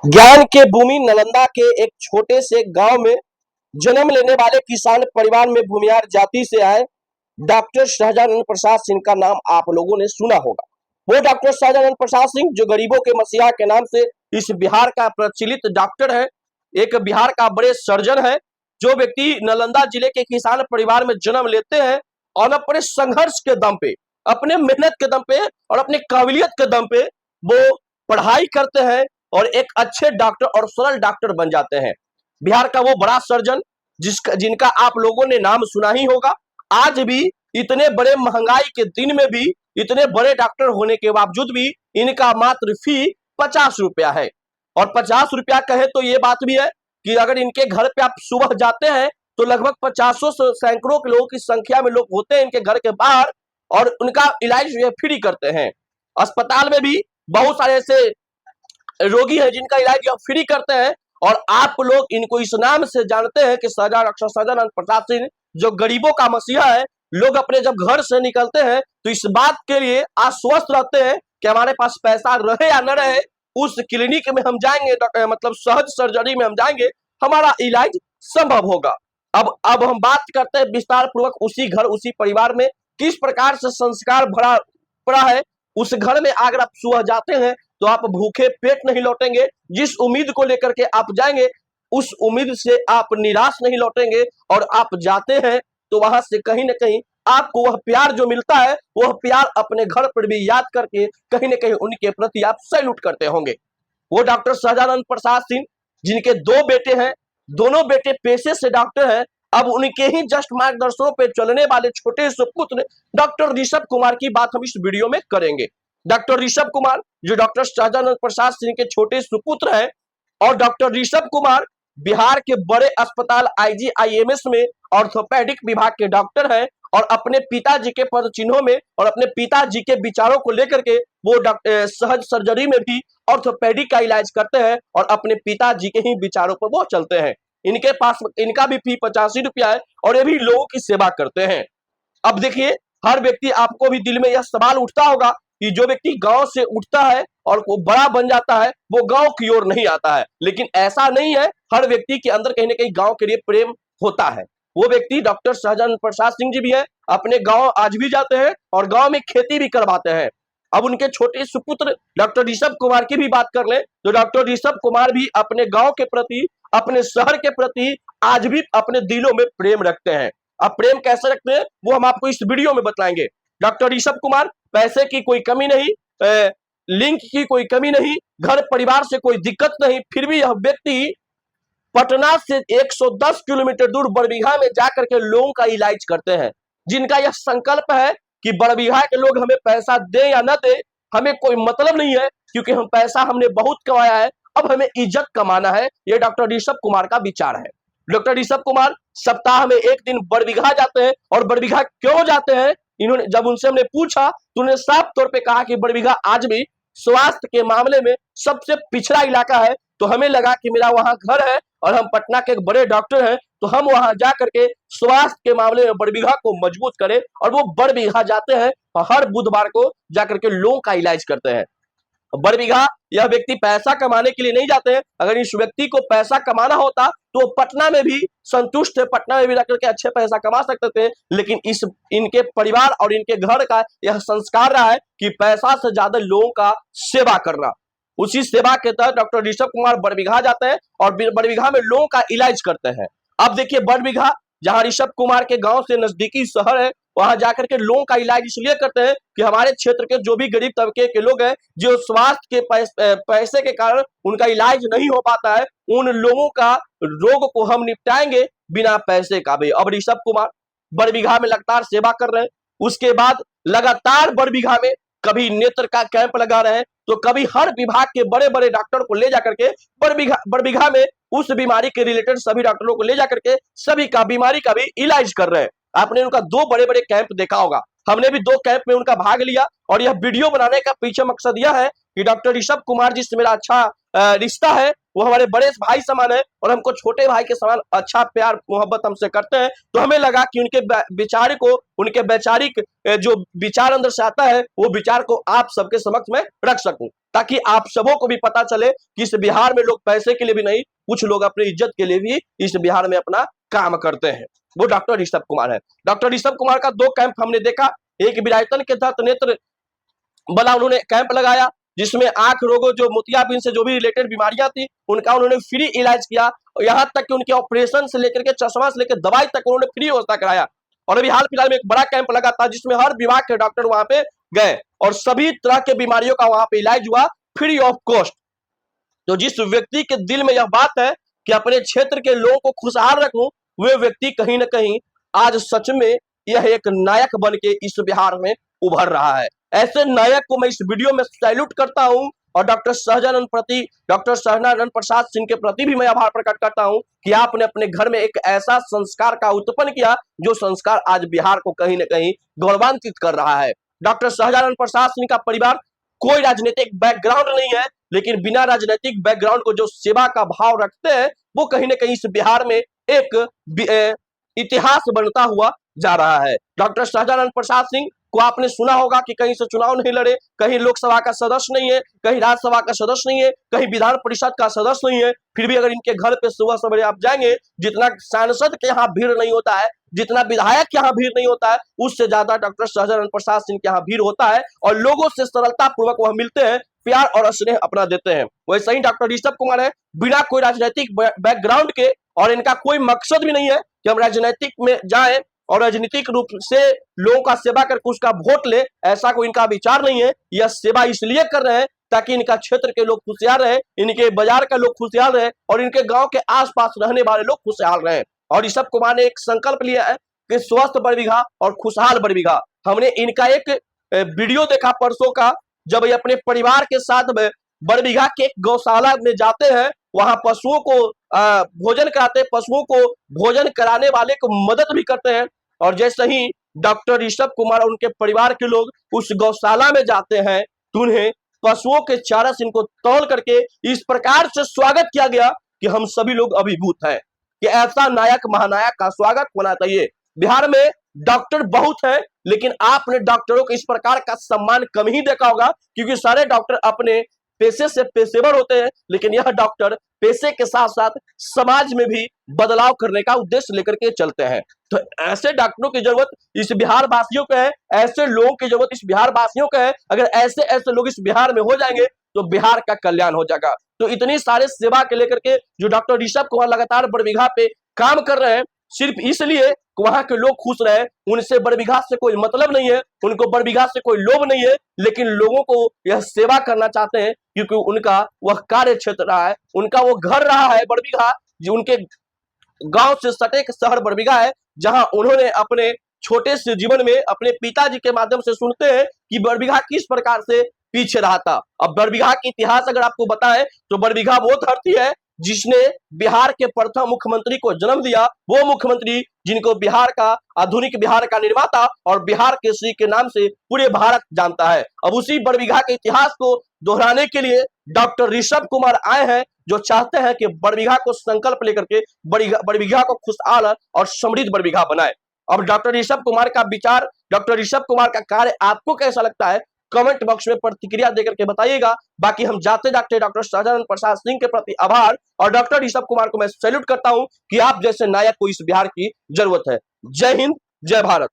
ज्ञान के भूमि नालंदा के एक छोटे से गांव में जन्म लेने वाले किसान परिवार में भूमिहार जाति से आए डॉक्टर शाहजानंद प्रसाद सिंह का नाम आप लोगों ने सुना होगा। वो डॉक्टर शाहजानंद प्रसाद सिंह जो गरीबों के मसीहा के नाम से इस बिहार का प्रचलित डॉक्टर है, एक बिहार का बड़े सर्जन है। जो व्यक्ति नालंदा जिले के किसान परिवार में जन्म लेते हैं और अपने संघर्ष के दम पे, अपने मेहनत के दम पे और अपने काबिलियत के दम पे वो पढ़ाई करते हैं और एक अच्छे डॉक्टर और सरल डॉक्टर बन जाते हैं। बिहार का वो बड़ा सर्जन जिनका आप लोगों ने नाम सुना ही होगा। आज भी इतने बड़े महंगाई के दिन में भी, इतने बड़े डॉक्टर होने के बावजूद भी इनका मात्र फी 50 रुपया है। और 50 रुपया कहे तो ये बात भी है कि अगर इनके घर पे आप सुबह जाते हैं तो लगभग 50 सैकड़ों के लोगों की संख्या में लोग होते हैं इनके घर के बाहर और उनका इलाज जो है फ्री करते हैं। अस्पताल में भी बहुत सारे ऐसे रोगी है जिनका इलाज फ्री करते हैं और आप लोग इनको इस नाम से जानते हैं कि डॉक्टर शाहजानंद प्रसाद सिंह जो गरीबों का मसीहा है। लोग अपने जब घर से निकलते हैं तो इस बात के लिए आश्वस्त रहते हैं कि हमारे पास पैसा रहे या न रहे, उस क्लिनिक में हम जाएंगे, मतलब सहज सर्जरी में हम जाएंगे, हमारा इलाज संभव होगा। अब हम बात करते हैं विस्तार पूर्वक उसी घर उसी परिवार में किस प्रकार से संस्कार भरा पड़ा है। उस घर में अगर आप सुबह जाते हैं तो आप भूखे पेट नहीं लौटेंगे। जिस उम्मीद को लेकर के आप जाएंगे उस उम्मीद से आप निराश नहीं लौटेंगे और आप जाते हैं तो वहां से कहीं ना कहीं आपको वह प्यार जो मिलता है वह प्यार अपने घर पर भी याद करके कहीं ना कहीं उनके प्रति आप सैल्यूट करते होंगे। वो डॉक्टर शाहजानंद प्रसाद सिंह जिनके 2 बेटे हैं, दोनों बेटे पेशे से डॉक्टर हैं। अब उनके ही जस्ट मार्गदर्शनों पे चलने वाले छोटे सुपुत्र डॉक्टर ऋषभ कुमार की बात हम इस वीडियो में करेंगे। डॉक्टर ऋषभ कुमार जो डॉक्टर शाहजानंद प्रसाद सिंह के छोटे सुपुत्र हैं और डॉक्टर ऋषभ कुमार बिहार के बड़े अस्पताल IGIMS में ऑर्थोपेडिक विभाग के डॉक्टर हैं और अपने पिताजी के पद चिन्हों में और अपने पिताजी के विचारों को लेकर के वो सहज सर्जरी में भी ऑर्थोपेडिक का इलाज करते हैं और अपने पिताजी के ही विचारों पर वो चलते हैं। इनके पास इनका भी फी 85 रुपया है और ये भी लोगों की सेवा करते हैं। अब देखिए, हर व्यक्ति आपको भी दिल में यह सवाल उठता होगा कि जो व्यक्ति गांव से उठता है और वो बड़ा बन जाता है वो गांव की ओर नहीं आता है, लेकिन ऐसा नहीं है। हर व्यक्ति के अंदर कहीं ना कहीं गांव के लिए प्रेम होता है। वो व्यक्ति डॉक्टर शाहजानंद प्रसाद सिंह जी भी है, अपने गांव आज भी जाते हैं और गांव में खेती भी करवाते हैं। अब उनके छोटे सुपुत्र डॉक्टर ऋषभ कुमार की भी बात कर ले तो डॉक्टर ऋषभ कुमार भी अपने गांव के प्रति, अपने शहर के प्रति आज भी अपने दिलों में प्रेम रखते हैं। अब प्रेम कैसे रखते हैं वो हम आपको इस वीडियो में बताएंगे। डॉक्टर ऋषभ कुमार पैसे की कोई कमी नहीं, लिंक की कोई कमी नहीं, घर परिवार से कोई दिक्कत नहीं, फिर भी यह व्यक्ति पटना से 110 किलोमीटर दूर बड़बीघा में जाकर के लोगों का इलाज करते हैं। जिनका यह संकल्प है कि बड़बीघा के लोग हमें पैसा दे या न दे, हमें कोई मतलब नहीं है, क्योंकि हम पैसा हमने बहुत कमाया है, अब हमें इज्जत कमाना है। यह डॉक्टर ऋषभ कुमार का विचार है। डॉक्टर ऋषभ कुमार सप्ताह में एक दिन बड़बीघा जाते हैं और बड़बीघा क्यों जाते हैं, इन्होंने जब उनसे हमने पूछा तो उन्होंने साफ तौर पे कहा कि बड़बीघा आज भी स्वास्थ्य के मामले में सबसे पिछड़ा इलाका है। तो हमें लगा कि मेरा वहां घर है और हम पटना के एक बड़े डॉक्टर हैं तो हम वहां जा करके स्वास्थ्य के मामले में बड़बीघा को मजबूत करें। और वो बड़बीघा जाते हैं और हर बुधवार को जाकर के लोगों का इलाज करते हैं। बड़बीघा यह व्यक्ति पैसा कमाने के लिए नहीं जाते हैं। अगर इस व्यक्ति को पैसा कमाना होता तो पटना में भी संतुष्ट है, पटना में भी रह करके अच्छे पैसा कमा सकते थे, लेकिन इनके परिवार और इनके घर का यह संस्कार रहा है कि पैसा से ज्यादा लोगों का सेवा करना। उसी सेवा के तहत डॉक्टर ऋषभ कुमार बड़बीघा जाते हैं और बड़बीघा में लोगों का इलाज करते हैं। अब देखिए, बड़बीघा जहां ऋषभ कुमार के गांव से नजदीकी शहर है, वहां जाकर के लोगों का इलाज इसलिए करते हैं कि हमारे क्षेत्र के जो भी गरीब तबके के लोग हैं जो स्वास्थ्य के पैसे के कारण उनका इलाज नहीं हो पाता है, उन लोगों का रोग को हम निपटाएंगे बिना पैसे का भी। अब ऋषभ कुमार बड़बीघा में लगातार सेवा कर रहे हैं। उसके बाद लगातार बड़बीघा में कभी नेत्र का कैंप लगा रहे हैं तो कभी हर विभाग के बड़े बड़े डॉक्टर को ले जाकर के बड़बीघा में उस बीमारी के रिलेटेड सभी डॉक्टरों को ले जाकर के सभी का बीमारी का भी इलाज कर रहे हैं। आपने उनका 2 बड़े बड़े कैंप देखा होगा, हमने भी 2 कैंप में उनका भाग लिया और यह वीडियो बनाने का पीछे मकसद यह है कि डॉक्टर ऋषभ कुमार जिससे मेरा अच्छा रिश्ता है, वो हमारे बड़े भाई समान है और हमको छोटे भाई के समान अच्छा प्यार मोहब्बत हमसे करते हैं। तो हमें लगा कि उनके विचार को, उनके वैचारिक जो विचार अंदर से आता है वो विचार को आप सबके समक्ष में रख सकूं। ताकि आप सबों को भी पता चले कि इस बिहार में लोग पैसे के लिए भी नहीं, कुछ लोग अपनी इज्जत के लिए भी इस बिहार में अपना काम करते हैं। वो डॉक्टर ऋषभ कुमार है। डॉक्टर ऋषभ कुमार का 2 कैंप हमने देखा, एक विरायतन के तहत नेत्र वाला उन्होंने कैंप लगाया, जिसमें आंख रोगों जो मोतियाबिंद से जो भी रिलेटेड बीमारियां थी उनका उन्होंने फ्री इलाज किया, और यहाँ तक कि उनके ऑपरेशन से लेकर के चश्मा से लेकर दवाई तक उन्होंने फ्री व्यवस्था कराया। और अभी हाल फिलहाल में एक बड़ा कैंप लगा था जिसमें हर विभाग के डॉक्टर वहां पे गए और सभी तरह के बीमारियों का वहां पे इलाज हुआ फ्री ऑफ कॉस्ट। तो जिस व्यक्ति के दिल में यह बात है कि अपने क्षेत्र के लोगों को खुशहाल रखूं, वे व्यक्ति कहीं ना कहीं आज सच में यह एक नायक बन के इस बिहार में उभर रहा है। ऐसे नायक को मैं इस वीडियो में सैल्यूट करता हूं और डॉक्टर सहजानंद प्रसाद सिंह के प्रति भी मैं आभार प्रकट करता हूं कि आपने अपने घर में एक ऐसा संस्कार का उत्पन्न किया जो संस्कार आज बिहार को कहीं ना कहीं गौरवान्वित कर रहा है। डॉक्टर सहजानंद प्रसाद सिंह का परिवार कोई राजनीतिक बैकग्राउंड नहीं है, लेकिन बिना राजनीतिक बैकग्राउंड को जो सेवा का भाव रखते हैं वो कहीं ना कहीं इस बिहार में एक इतिहास बनता हुआ जा रहा है। डॉक्टर सहजानंद प्रसाद सिंह को आपने सुना होगा कि कहीं से चुनाव नहीं लड़े, कहीं लोकसभा का सदस्य नहीं है, कहीं राज्यसभा का सदस्य नहीं है, कहीं विधान परिषद का सदस्य नहीं है, फिर भी अगर इनके घर पे सुबह सवेरे आप जाएंगे, जितना सांसद के यहाँ भीड़ नहीं होता है, जितना विधायक के यहाँ भीड़ नहीं होता है, उससे ज्यादा डॉक्टर सहजानंद प्रसाद सिंह के यहाँ भीड़ होता है और लोगों से सरलता पूर्वक वह मिलते हैं, प्यार और स्नेह अपना देते हैं। वैसे ही डॉक्टर ऋषभ कुमार है, बिना कोई राजनीतिक बैकग्राउंड के, और इनका कोई मकसद भी नहीं है कि हम राजनीतिक में जाए और राजनीतिक रूप से लोगों का सेवा करके उसका वोट ले, ऐसा कोई इनका विचार नहीं है। यह सेवा इसलिए कर रहे हैं ताकि इनका क्षेत्र के लोग खुशहाल रहे, इनके बाजार का लोग खुशहाल रहे और इनके गांव के आसपास रहने वाले लोग खुशहाल रहे। और ऋषभ कुमार ने एक संकल्प लिया है कि स्वस्थ बरबीघा और खुशहाल बरबीघा। हमने इनका एक वीडियो देखा परसों का, जब ये अपने परिवार के साथ बरबीघा के गौशाला में जाते हैं, वहां पशुओं को भोजन कराते हैं, पशुओं को भोजन कराने वाले को मदद भी करते हैं। और जैसे ही डॉक्टर ऋषभ कुमार और उनके परिवार के लोग उस गौशाला में जाते हैं तो उन्हें पशुओं के चारा से इनको तौल करके इस प्रकार से स्वागत किया गया कि हम सभी लोग अभिभूत हैं कि ऐसा नायक महानायक का स्वागत होना चाहिए। बिहार में डॉक्टर बहुत है, लेकिन आपने डॉक्टरों को इस प्रकार का सम्मान कम ही देखा होगा, क्योंकि सारे डॉक्टर अपने पेशे से पेशेवर होते हैं, लेकिन यह डॉक्टर पेशे के साथ साथ समाज में भी बदलाव करने का उद्देश्य लेकर के चलते हैं। तो ऐसे डॉक्टरों की जरूरत इस बिहार वासियों को है, ऐसे लोगों की जरूरत इस बिहार वासियों को है। अगर ऐसे ऐसे लोग इस बिहार में हो जाएंगे तो बिहार का कल्याण हो जाएगा। तो इतनी सारे सेवा के लेकर के जो डॉक्टर ऋषभ कुमार लगातार बरबीघा पे काम कर रहे हैं, सिर्फ इसलिए वहां के लोग खुश रहे, उनसे बरबीघा से कोई मतलब नहीं है, उनको बरबीघा से कोई लोभ नहीं है, लेकिन लोगों को यह सेवा करना चाहते हैं क्योंकि उनका वह कार्य क्षेत्र रहा है, उनका वो घर रहा है बरबीघा, जो उनके गांव से सटे एक शहर बरबीघा है, जहां उन्होंने अपने छोटे से जीवन में अपने पिताजी के माध्यम से सुनते हैं कि बरबीघा किस प्रकार से पीछे रहा था। अब बरबीघा की इतिहास अगर आपको बताएं तो बरबीघा वो धरती है जिसने बिहार के प्रथम मुख्यमंत्री को जन्म दिया, वो मुख्यमंत्री जिनको बिहार का आधुनिक बिहार का निर्माता और बिहार केसरी के नाम से पूरे भारत जानता है। अब उसी बरबीघा के इतिहास को दोहराने के लिए डॉक्टर ऋषभ कुमार आए हैं, जो चाहते हैं कि बरबीघा को संकल्प लेकर के बरबीघा को खुशहाल और समृद्ध बरबीघा बनाए। अब डॉक्टर ऋषभ कुमार का विचार, डॉक्टर ऋषभ कुमार का कार्य आपको कैसा लगता है, कमेंट बॉक्स में प्रतिक्रिया देकर के बताइएगा। बाकी हम जाते जाते डॉक्टर सहजानंद प्रसाद सिंह के प्रति आभार और डॉक्टर ऋषभ कुमार को मैं सैल्यूट करता हूं कि आप जैसे नायक को इस बिहार की जरूरत है। जय हिंद, जय भारत।